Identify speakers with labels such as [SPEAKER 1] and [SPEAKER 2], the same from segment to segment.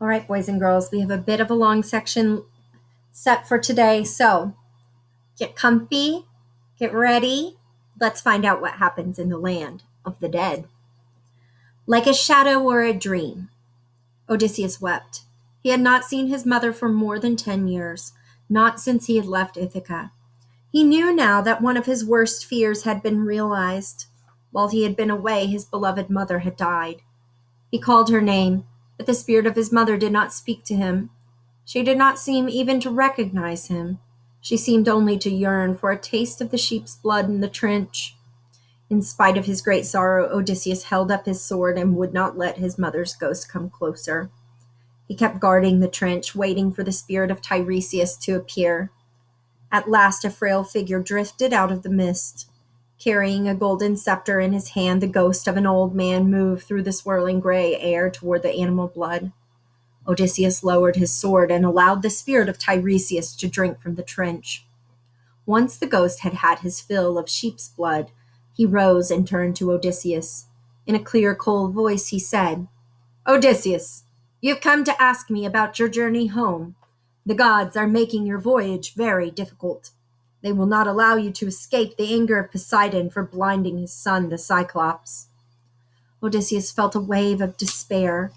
[SPEAKER 1] All right, boys and girls, we have a bit of a long section set for today. So get comfy, get ready. Let's find out what happens in the land of the dead. Like a shadow or a dream, Odysseus wept. He had not seen his mother for more than 10 years, not since he had left Ithaca. He knew now that one of his worst fears had been realized. While he had been away, his beloved mother had died. He called her name, but the spirit of his mother did not speak to him. She did not seem even to recognize him. She seemed only to yearn for a taste of the sheep's blood in the trench. In spite of his great sorrow, Odysseus held up his sword and would not let his mother's ghost come closer. He kept guarding the trench, waiting for the spirit of Tiresias to appear. At last a frail figure drifted out of the mist. Carrying a golden scepter in his hand, the ghost of an old man moved through the swirling gray air toward the animal blood. Odysseus lowered his sword and allowed the spirit of Tiresias to drink from the trench. Once the ghost had had his fill of sheep's blood, he rose and turned to Odysseus. In a clear, cold voice, he said, "Odysseus, you have come to ask me about your journey home. The gods are making your voyage very difficult. They will not allow you to escape the anger of Poseidon for blinding his son, the Cyclops." Odysseus felt a wave of despair.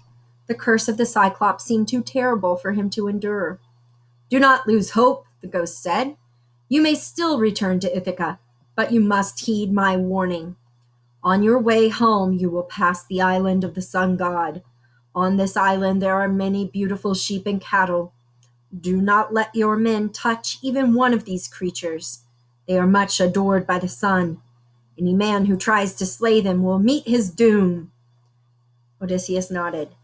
[SPEAKER 1] The curse of the Cyclops seemed too terrible for him to endure. "Do not lose hope," the ghost said. "You may still return to Ithaca, but you must heed my warning. On your way home, you will pass the island of the sun god. On this island, there are many beautiful sheep and cattle. Do not let your men touch even one of these creatures. They are much adored by the sun. Any man who tries to slay them will meet his doom." Odysseus nodded.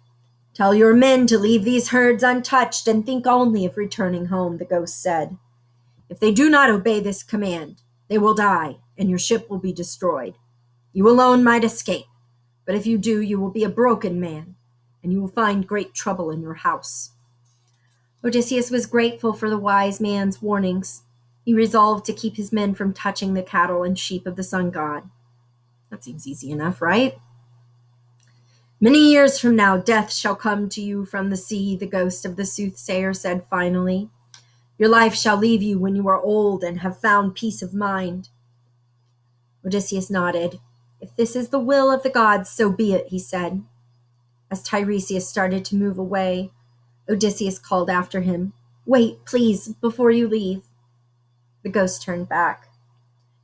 [SPEAKER 1] "Tell your men to leave these herds untouched and think only of returning home," the ghost said. "If they do not obey this command, they will die, and your ship will be destroyed. You alone might escape, but if you do, you will be a broken man, and you will find great trouble in your house." Odysseus was grateful for the wise man's warnings. He resolved to keep his men from touching the cattle and sheep of the sun god. That seems easy enough, right? "Many years from now, death shall come to you from the sea," the ghost of the soothsayer said finally. "Your life shall leave you when you are old and have found peace of mind." Odysseus nodded. "If this is the will of the gods, so be it," he said. As Tiresias started to move away, Odysseus called after him, "Wait, please, before you leave." The ghost turned back.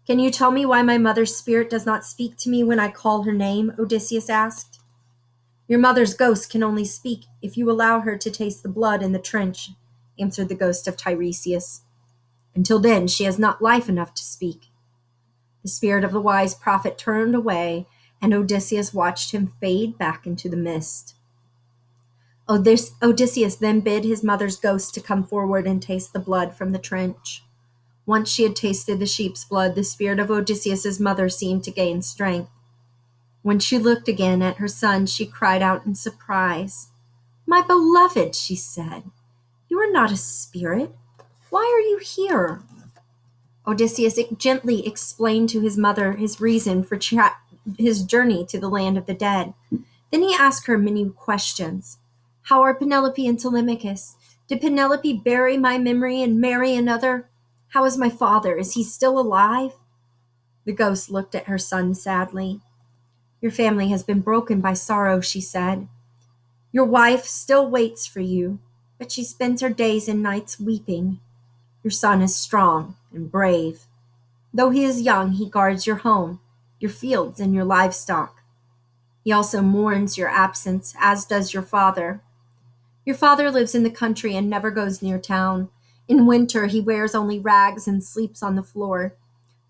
[SPEAKER 1] "Can you tell me why my mother's spirit does not speak to me when I call her name?" Odysseus asked. "Your mother's ghost can only speak if you allow her to taste the blood in the trench," answered the ghost of Tiresias. "Until then, she has not life enough to speak." The spirit of the wise prophet turned away, and Odysseus watched him fade back into the mist. Odysseus then bid his mother's ghost to come forward and taste the blood from the trench. Once she had tasted the sheep's blood, the spirit of Odysseus's mother seemed to gain strength. When she looked again at her son, she cried out in surprise. "My beloved," she said, "you are not a spirit. Why are you here?" Odysseus gently explained to his mother his reason for his journey to the land of the dead. Then he asked her many questions. "How are Penelope and Telemachus? Did Penelope bury my memory and marry another? How is my father? Is he still alive?" The ghost looked at her son sadly. "Your family has been broken by sorrow," she said. "Your wife still waits for you, but she spends her days and nights weeping. Your son is strong and brave. Though he is young, he guards your home, your fields, and your livestock. He also mourns your absence, as does your father. Your father lives in the country and never goes near town. In winter, he wears only rags and sleeps on the floor.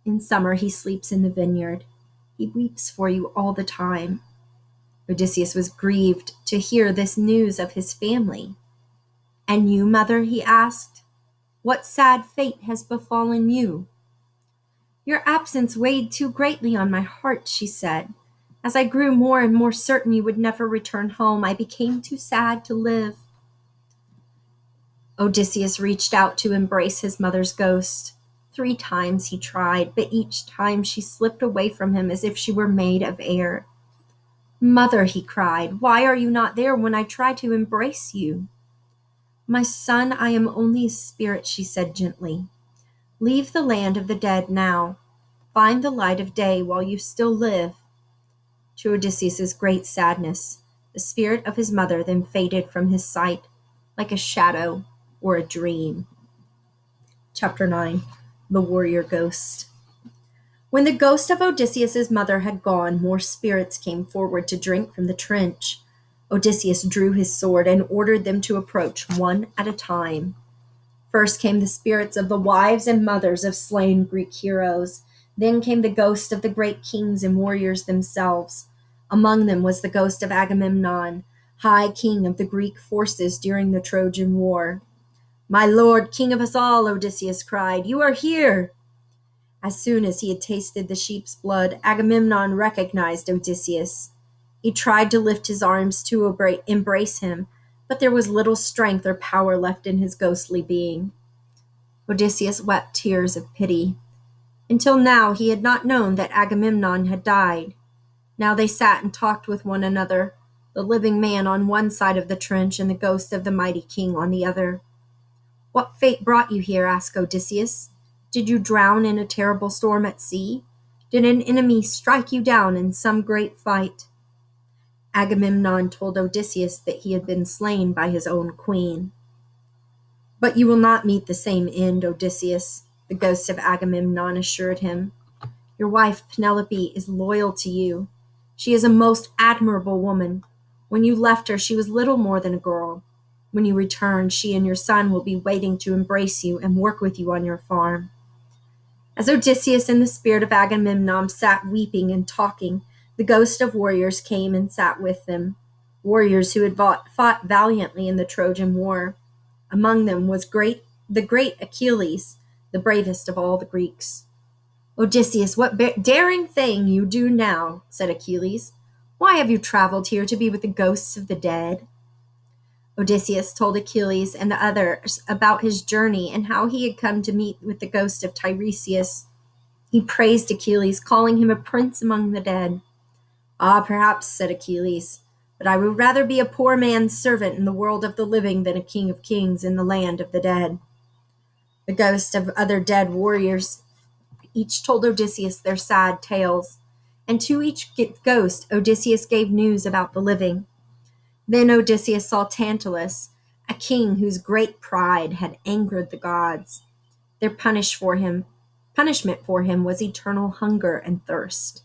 [SPEAKER 1] In summer, he sleeps in the vineyard. He weeps for you all the time." Odysseus was grieved to hear this news of his family. "And you, mother?" he asked. "What sad fate has befallen you?" "Your absence weighed too greatly on my heart," she said. "As I grew more and more certain you would never return home, I became too sad to live." Odysseus reached out to embrace his mother's ghost. 3 times he tried, but each time she slipped away from him as if she were made of air. Mother, he cried, why are you not there when I try to embrace you? My son, I am only a spirit, she said gently. Leave the land of the dead now. Find the light of day while you still live. To Odysseus's great sadness, the spirit of his mother then faded from his sight like a shadow or a dream. Chapter 9. The Warrior Ghost. When the ghost of Odysseus's mother had gone, more spirits came forward to drink from the trench. Odysseus drew his sword and ordered them to approach one at a time. First came the spirits of the wives and mothers of slain Greek heroes. Then came the ghost of the great kings and warriors themselves. Among them was the ghost of Agamemnon, high king of the Greek forces during the Trojan War. My lord, king of us all, Odysseus cried, you are here! As soon as he had tasted the sheep's blood, Agamemnon recognized Odysseus. He tried to lift his arms to embrace him, but there was little strength or power left in his ghostly being. Odysseus wept tears of pity. Until now he had not known that Agamemnon had died. Now they sat and talked with one another, the living man on one side of the trench and the ghost of the mighty king on the other. What fate brought you here? Asked Odysseus. Did you drown in a terrible storm at sea? Did an enemy strike you down in some great fight? Agamemnon told Odysseus that he had been slain by his own queen. But you will not meet the same end, Odysseus, the ghost of Agamemnon assured him. Your wife, Penelope, is loyal to you. She is a most admirable woman. When you left her, she was little more than a girl. When you return, she and your son will be waiting to embrace you and work with you on your farm. As Odysseus and the spirit of Agamemnon sat weeping and talking, the ghost of warriors came and sat with them, warriors who had fought valiantly in the Trojan War. Among them was the great Achilles, the bravest of all the Greeks. Odysseus, what daring thing you do now, said Achilles. Why have you traveled here to be with the ghosts of the dead? Odysseus told Achilles and the others about his journey and how he had come to meet with the ghost of Tiresias. He praised Achilles, calling him a prince among the dead. Ah, perhaps, said Achilles, but I would rather be a poor man's servant in the world of the living than a king of kings in the land of the dead. The ghosts of other dead warriors each told Odysseus their sad tales, and to each ghost Odysseus gave news about the living. Then Odysseus saw Tantalus, a king whose great pride had angered the gods. Their punishment for him was eternal hunger and thirst.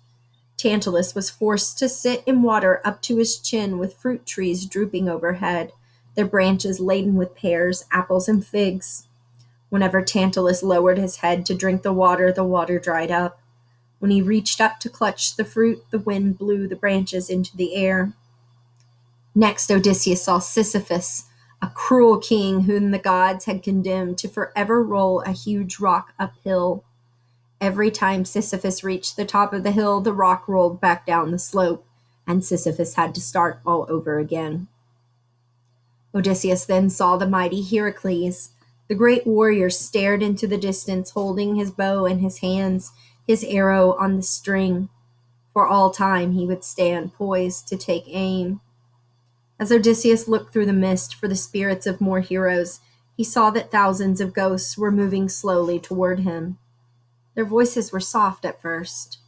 [SPEAKER 1] Tantalus was forced to sit in water up to his chin with fruit trees drooping overhead, their branches laden with pears, apples, and figs. Whenever Tantalus lowered his head to drink the water dried up. When he reached up to clutch the fruit, the wind blew the branches into the air. Next, Odysseus saw Sisyphus, a cruel king whom the gods had condemned to forever roll a huge rock uphill. Every time Sisyphus reached the top of the hill, the rock rolled back down the slope, and Sisyphus had to start all over again. Odysseus then saw the mighty Heracles. The great warrior stared into the distance, holding his bow in his hands, his arrow on the string. For all time he would stand poised to take aim. As Odysseus looked through the mist for the spirits of more heroes, he saw that thousands of ghosts were moving slowly toward him. Their voices were soft at first.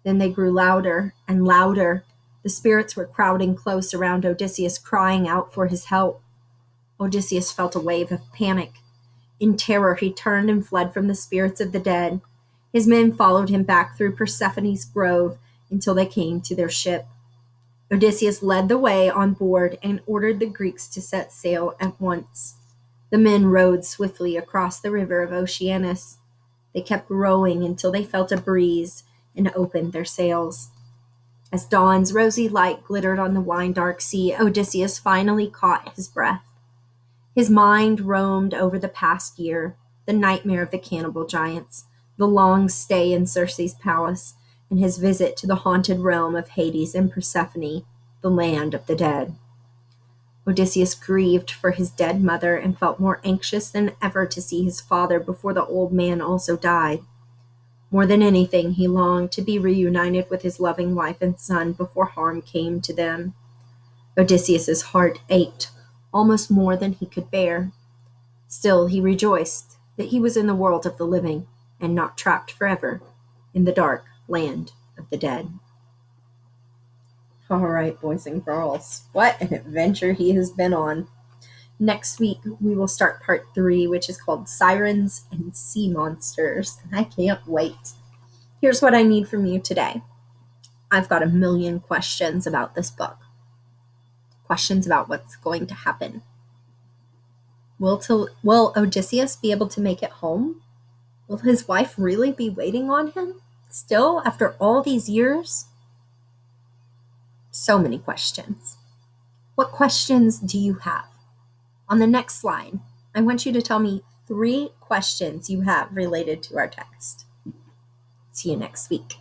[SPEAKER 1] Then they grew louder and louder. The spirits were crowding close around Odysseus, crying out for his help. Odysseus felt a wave of panic. In terror, he turned and fled from the spirits of the dead. His men followed him back through Persephone's grove until they came to their ship. Odysseus led the way on board and ordered the Greeks to set sail at once. The men rowed swiftly across the river of Oceanus. They kept rowing until they felt a breeze and opened their sails. As dawn's rosy light glittered on the wine-dark sea, Odysseus finally caught his breath. His mind roamed over the past year, the nightmare of the cannibal giants, the long stay in Circe's palace, and his visit to the haunted realm of Hades and Persephone, the land of the dead. Odysseus grieved for his dead mother and felt more anxious than ever to see his father before the old man also died. More than anything, he longed to be reunited with his loving wife and son before harm came to them. Odysseus's heart ached almost more than he could bear. Still, he rejoiced that he was in the world of the living and not trapped forever in the dark land of the dead. All right, boys and girls, what an adventure he has been on. Next week, we will start part 3, which is called Sirens and Sea Monsters, and I can't wait. Here's what I need from you today. I've got a million questions about this book. Questions about what's going to happen. Will Odysseus be able to make it home? Will his wife really be waiting on him still after all these years? So many questions. What questions do you have? On the next slide, I want you to tell me 3 questions you have related to our text. See you next week.